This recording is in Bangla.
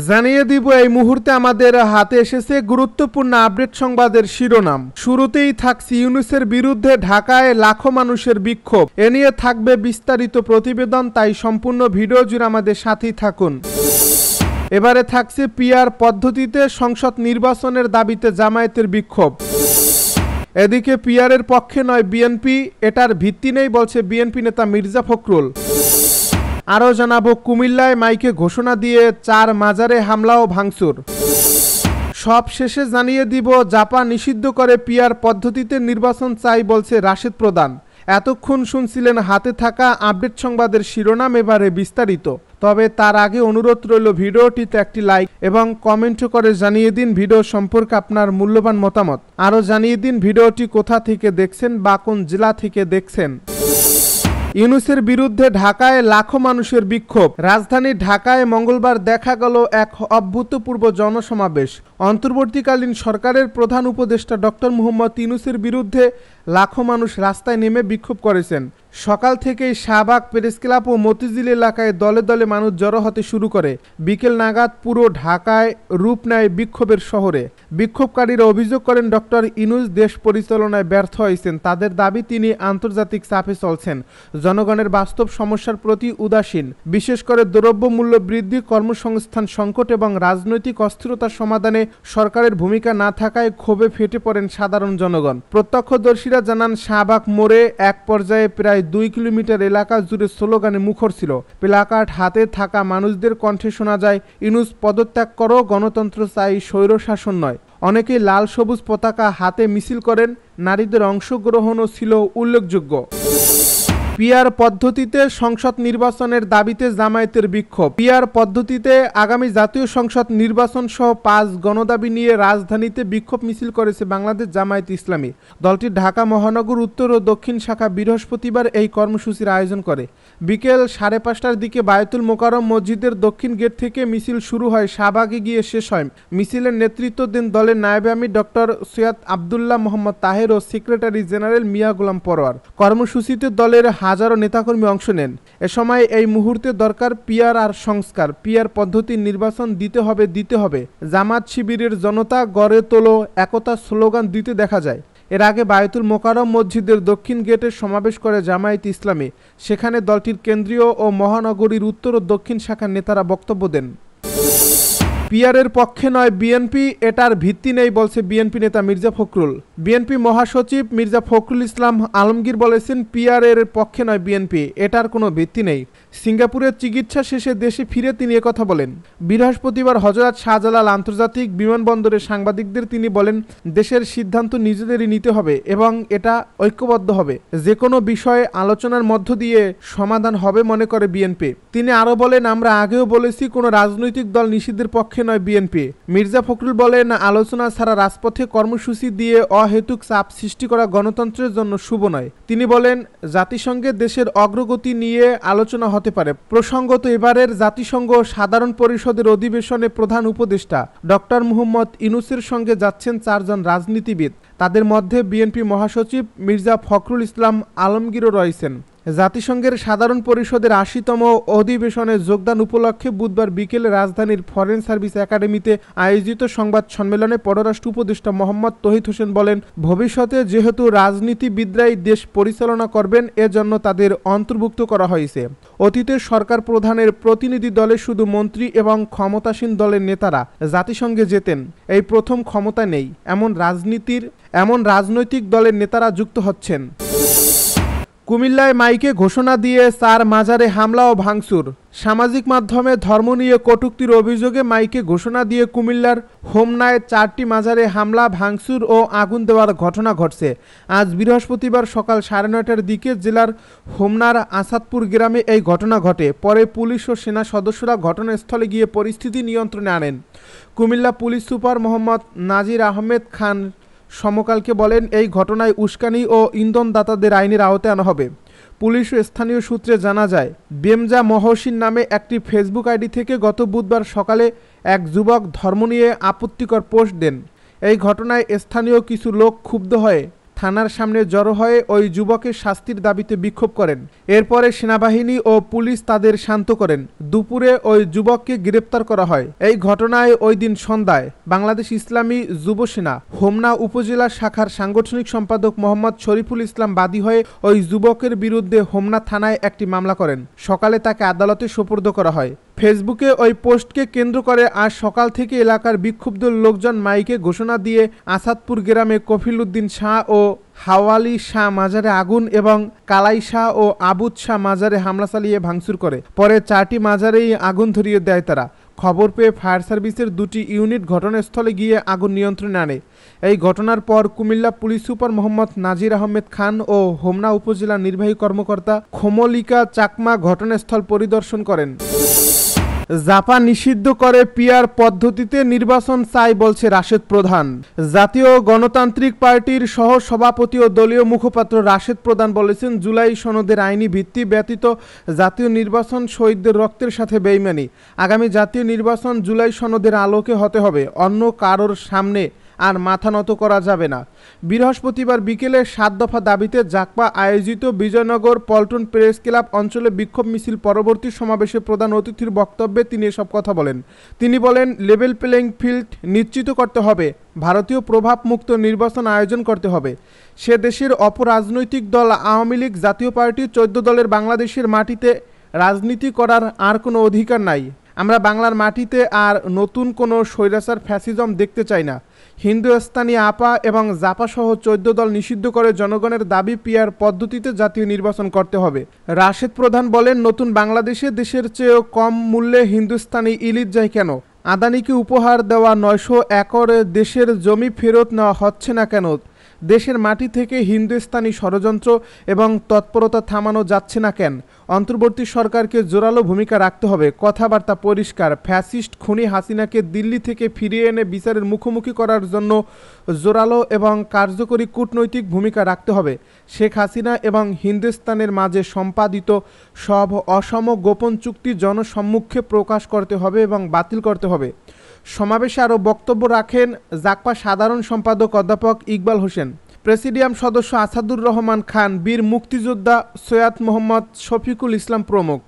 জানিয়ে দিব এই মুহূর্তে আমাদের হাতে এসেছে গুরুত্বপূর্ণ আপডেট সংবাদের শিরোনাম। শুরুতেই থাকছে ইউনূসের বিরুদ্ধে ঢাকায় লাখো মানুষের বিক্ষোভ। এ নিয়ে থাকবে বিস্তারিত প্রতিবেদন, তাই সম্পূর্ণ ভিডিও জুড়ে আমাদের সাথেই থাকুন। এবারে থাকছে পিআর পদ্ধতিতে সংসদ নির্বাচনের দাবিতে জামায়াতের বিক্ষোভ। এদিকে পিআরের পক্ষে নয় বিএনপি, এটার ভিত্তি নেই বলছে বিএনপি নেতা মির্জা ফখরুল। আরও জানাবো কুমিল্লায় মাইকে ঘোষণা দিয়ে 4 মাজারে হামলা ও ভাঙচুর। সব শেষে জানিয়ে দিব জাপান নিষিদ্ধ করে পিআর পদ্ধতিতে নির্বাচন চাই বলছে রাশেদ প্রধান। এতক্ষণ শুনছিলেন হাতে থাকা আপডেট সংবাদের শিরোনাম, এবারে বিস্তারিত। তবে তার আগে অনুরোধ রইল ভিডিওটিতে একটি লাইক এবং কমেন্ট করে জানিয়ে দিন ভিডিও সম্পর্কে আপনার মূল্যবান মতামত। আরও জানিয়ে দিন ভিডিওটি কোথা থেকে দেখছেন বা কোন জেলা থেকে দেখছেন। ইউনূসের বিরুদ্ধে ঢাকায় লাখো মানুষের বিক্ষোভ। রাজধানী ঢাকায় মঙ্গলবার দেখা গেল এক অভূতপূর্ব জনসমাবেশ। অন্তর্বর্তীকালীন সরকারের প্রধান উপদেষ্টা ডক্টর মোহাম্মদ ইউনূসের বিরুদ্ধে লাখো মানুষ রাস্তায় নেমে বিক্ষোভ করেছেন। সকাল থেকেই শাহবাগ, প্রেস ক্লাব ও মতিঝিল এলাকায় দলে দলে মানুষ জড়ো হতে শুরু করে। বিকেল নাগাদ পুরো ঢাকায় রূপ নেয় বিক্ষোভের শহরে। বিক্ষোভকারীরা অভিযোগ করেন ডক্টর ইউনূস দেশ পরিচালনায় ব্যর্থ হয়েছেন। তাদের দাবি তিনি আন্তর্জাতিক চাপে চলছেন, জনগণের বাস্তব সমস্যার প্রতি উদাসীন। বিশেষ করে দ্রব্যমূল্য বৃদ্ধি, কর্মসংস্থান সংকট এবং রাজনৈতিক অস্থিরতার সমাধানে সরকারের ভূমিকা না থাকায় ক্ষোভে ফেটে পড়েন সাধারণ জনগণ। প্রত্যক্ষদর্শীরা জানান শাহবাগ মোড়ে এক পর্যায়ে প্রায় 2 কিলোমিটার এলাকা জুড়ে স্লোগানে মুখর ছিল। প্লাকার্ড হাতে থাকা মানুষদের কণ্ঠে শোনা যায়, ইউনূস পদত্যাগ করো, গণতন্ত্র চাই, স্বৈরশাসন নয়। অনেকেই লাল সবুজ পতাকা হাতে মিছিল করেন। নারীদের অংশগ্রহণও ছিল উল্লেখযোগ্য। পিআর পদ্ধতিতে সংসদ নির্বাচনের দাবিতে জামায়াতের বিক্ষোভ। পিআর পদ্ধতিতে আগামী জাতীয় সংসদ নির্বাচন সহ 5 গণদাবি নিয়ে রাজধানীতে বিক্ষোভ মিছিল করেছে বাংলাদেশ জামায়াত ইসলামী। দলটির ঢাকা মহানগর উত্তর ও দক্ষিণ শাখা বৃহস্পতিবার এই কর্মসূচির আয়োজন করে। বিকেল 5:30টার দিকে বায়তুল মোকাররম মসজিদের দক্ষিণ গেট থেকে মিছিল শুরু হয়, শাহবাগে গিয়ে শেষ হয়। মিছিলের নেতৃত্ব দেন দলের নায়েবে আমির ডক্টর সৈয়দ আবদুল্লাহ মোহাম্মদ তাহের ও সেক্রেটারি জেনারেল মিয়া গোলাম পরোয়ার। কর্মসূচিতে দলের হাজারো নেতাকর্মী অংশ নেন। এ সময় এই মুহূর্তে দরকার পিআর আর সংস্কার। পিআর পদ্ধতির নির্বাচন দিতে হবে। জামাত শিবিরের জনতা গড়ে তোলো একতা স্লোগান দিতে দেখা যায়। এর আগে বায়তুল মোকাররম মসজিদের দক্ষিণ গেটে সমাবেশ করে জামায়াত ইসলামী। সেখানে দলটির কেন্দ্রীয় ও মহানগরীর উত্তর ও দক্ষিণ শাখার নেতারা বক্তব্য দেন। পিআরের পক্ষে নয় বিএনপি, এটার ভিত্তি নেই বলছে বিএনপি নেতা মির্জা ফখরুল। বিএনপি মহাসচিব মির্জা ফখরুল ইসলাম আলমগীর বলেছেন, পিআরের পক্ষে নয় বিএনপি, এটার কোনো ভিত্তি নেই। সিঙ্গাপুরের চিকিৎসা শেষে দেশে ফিরে তিনি একথা বলেন। বৃহস্পতিবার হযরত শাহজালাল আন্তর্জাতিক বিমানবন্দরে সাংবাদিকদের তিনি বলেন, দেশের সিদ্ধান্ত নিজেদেরই নিতে হবে এবং এটা ঐক্যবদ্ধ হবে। যে কোনো বিষয়ে আলোচনার মধ্য দিয়ে সমাধান হবে মনে করে বিএনপি। তিনি আরও বলেন, আমরা আগেও বলেছি কোনো রাজনৈতিক দল নিষিদ্ধের পক্ষে নয় বিএনপি। মির্জা ফখরুল বলেন, আলোচনা ছাড়া রাজপথে কর্মসূচি দিয়ে অহেতুক চাপ সৃষ্টি করা গণতন্ত্রের জন্য শুভ নয়। তিনি বলেন, জাতিসংঘে দেশের অগ্রগতি নিয়ে আলোচনা হতে পারে। প্রসঙ্গত, এবারের জাতিসংঘ সাধারণ পরিষদের অধিবেশনে প্রধান উপদেষ্টা ডক্টর মোহাম্মদ ইউনূসের সঙ্গে যাচ্ছেন 4 জন রাজনীতিবিদ। তাদের মধ্যে বিএনপি মহাসচিব মির্জা ফখরুল ইসলাম আলমগীরও রয়েছেন। জাতিসংঘের সাধারণ পরিষদের 80তম অধিবেশনে যোগদান উপলক্ষে বুধবার বিকেলে রাজধানীর ফরেন সার্ভিস একাডেমিতে আয়োজিত সংবাদ সম্মেলনে পররাষ্ট্র উপদেষ্টা মোহাম্মদ তৌহিদ হোসেন বলেন, ভবিষ্যতে যেহেতু রাজনীতিবিদরাই দেশ পরিচালনা করবেন, এজন্য তাদের অন্তর্ভুক্ত করা হয়েছে। অতীতের সরকার প্রধানের প্রতিনিধি দলে শুধু মন্ত্রী এবং ক্ষমতাসীন দলের নেতারা জাতিসংঘে যেতেন। এই প্রথম ক্ষমতা নেই এমন রাজনৈতিক দলের নেতারা যুক্ত হচ্ছেন। কুমিল্লায় মাইকে ঘোষণা দিয়ে 4 মাজারে হামলা ও ভাঙচুর। সামাজিক মাধ্যমে ধর্ম নিয়ে কটূক্তির অভিযোগে মাইকে ঘোষণা দিয়ে কুমিল্লার হোমনায় 4টি মাজারে হামলা, ভাঙচুর ও আগুন দেওয়ার ঘটনা ঘটছে। আজ বৃহস্পতিবার সকাল 9:30টার দিকে জেলার হোমনার আসাদপুর গ্রামে এই ঘটনা ঘটে। পরে পুলিশ ও সেনা সদস্যরা ঘটনাস্থলে গিয়ে পরিস্থিতি নিয়ন্ত্রণে আনেন। কুমিল্লা পুলিশ সুপার মোহাম্মদ নাজির আহমেদ খান সমকালকে বলেন, এই ঘটনায় উস্কানি ও ইন্ধনদাতাদের আইনের আওতায় আনা হবে। পুলিশ ও স্থানীয় সূত্রে জানা যায়, বেমজা মহসিন নামে একটি ফেসবুক আইডি থেকে গত বুধবার সকালে এক যুবক ধর্ম নিয়ে আপত্তিকর পোস্ট দেন। এই ঘটনায় স্থানীয় কিছু লোক ক্ষুব্ধ হয়ে থানার সামনে জড়ো হয়ে ওই যুবকের শাস্তির দাবিতে বিক্ষোভ করেন। এরপরে সেনাবাহিনী ও পুলিশ তাদের শান্ত করেন। দুপুরে ওই যুবককে গ্রেপ্তার করা হয়। এই ঘটনায় ওই দিন সন্ধ্যায় বাংলাদেশ ইসলামী যুব সেনা হোমনা উপজেলা শাখার সাংগঠনিক সম্পাদক মোহাম্মদ শরীফুল ইসলাম বাদী হয়ে ওই যুবকের বিরুদ্ধে হোমনা থানায় একটি মামলা করেন। সকালে তাকে আদালতে সোপর্দ করা হয়। ফেসবুকে ওই পোস্টকে কেন্দ্র করে আজ সকাল থেকে এলাকার বিক্ষুব্ধ লোকজন মাইকে ঘোষণা দিয়ে আসাদপুর গ্রামে কফিল উদ্দিন শাহ ও হাওয়ালি শাহ মাজারে আগুন এবং কালাই শাহ ও আবুদ শাহ মাজারে হামলা চালিয়ে ভাঙচুর করে। পরে 4টি মাজারেই আগুন ধরিয়ে দেয় তারা। খবর পেয়ে ফায়ার সার্ভিসের 2টি ইউনিট ঘটনাস্থলে গিয়ে আগুন নিয়ন্ত্রণে আনে। এই ঘটনার পর কুমিল্লা পুলিশ সুপার মোহাম্মদ নাজির আহমেদ খান ও হোমনা উপজেলা নির্বাহী কর্মকর্তা খোমলিকা চাকমা ঘটনাস্থল পরিদর্শন করেন। জাপা নিষিদ্ধ করে পিআর পদ্ধতিতে নির্বাচন চাই বলছে রাশেদ প্রধান। জাতীয় গণতান্ত্রিক পার্টির সহ সভাপতি ও দলীয় মুখপাত্র রাশেদ প্রধান বলেছেন, জুলাই সনদের আইনি ভিত্তি ব্যতীত জাতীয় নির্বাচন শহীদদের রক্তের সাথে বেইমানি। আগামী জাতীয় নির্বাচন জুলাই সনদের আলোকে হতে হবে, অন্য কারোর সামনে আর মাথা নত করা যাবে না। বৃহস্পতিবার বিকেলে 7 দফা দাবিতে জাকপা আয়োজিত বিজয়নগর পল্টন প্রেস ক্লাব অঞ্চলে বিক্ষোভ মিছিল পরবর্তী সমাবেশে প্রধান অতিথির বক্তব্যে তিনি এসব কথা বলেন। তিনি বলেন, লেভেল প্লেইং ফিল্ড নিশ্চিত করতে হবে, ভারতীয় প্রভাব মুক্ত নির্বাচন আয়োজন করতে হবে। সে দেশের অপরাজনৈতিক দল আওয়ামী লীগ জাতীয় পার্টি 14 দলের বাংলাদেশের মাটিতে রাজনীতি করার আর কোনো অধিকার নাই। আমরা বাংলার মাটিতে আর নতুন কোনো স্বৈরাচার ফ্যাসিজম দেখতে চাই না। হিন্দুস্তানি আপা এবং জাপা সহ 14 দল নিষিদ্ধ করে জনগণের দাবি পিআর পদ্ধতিতে জাতীয় নির্বাচন করতে হবে। রাশেদ প্রধান বলেন, নতুন বাংলাদেশে দেশের চেয়েও কম মূল্যে হিন্দুস্তানি ইলিশ যায় কেন? আদানিকে উপহার দেওয়া 900 একর দেশের জমি ফেরত নেওয়া হচ্ছে না কেন? দেশের মাটি থেকে হিন্দুস্তানি ষড়যন্ত্র এবং তৎপরতা থামানো যাচ্ছে না কেন? অন্তর্বর্তী সরকারকে জোরালো ভূমিকা রাখতে হবে। কথাবার্তা পরিষ্কার, ফ্যাসিস্ট খুনি হাসিনাকে দিল্লি থেকে ফিরিয়ে এনে বিচারের মুখোমুখি করার জন্য জোরালো এবং কার্যকরী কূটনৈতিক ভূমিকা রাখতে হবে। শেখ হাসিনা এবং হিন্দুস্তানের মাঝে সম্পাদিত সব অসম গোপন চুক্তি জনসম্মুখে প্রকাশ করতে হবে এবং বাতিল করতে হবে। সমাবেশে আরও বক্তব্য রাখেন জাকপা সাধারণ সম্পাদক অধ্যাপক ইকবাল হোসেন, প্রেসিডিয়াম সদস্য আসাদুর রহমান খান, বীর মুক্তিযোদ্ধা সৈয়দ মোহাম্মদ শফিকুল ইসলাম প্রমুখ।